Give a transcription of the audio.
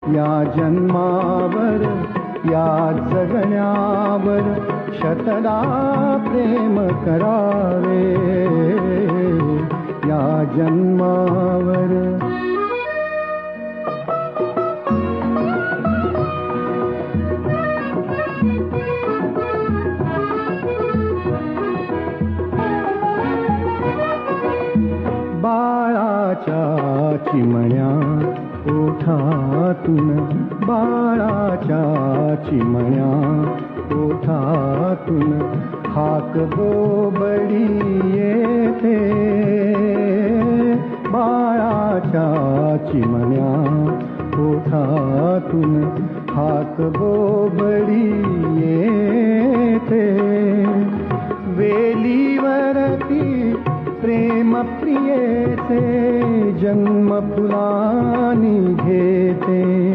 या जन्मावर या जगण्यावर शतदा प्रेम करावे या जन्मावर. बाळाच्या चिमण्या ओठातून बाळाच्या चिमण्या ओठातून हाक बोबडी येते. बाळाच्या चिमण्या ओठातून हाक बोबडी येते. वेलीवरती प्रेम प्रियेचे जन्म फुलानी घेते.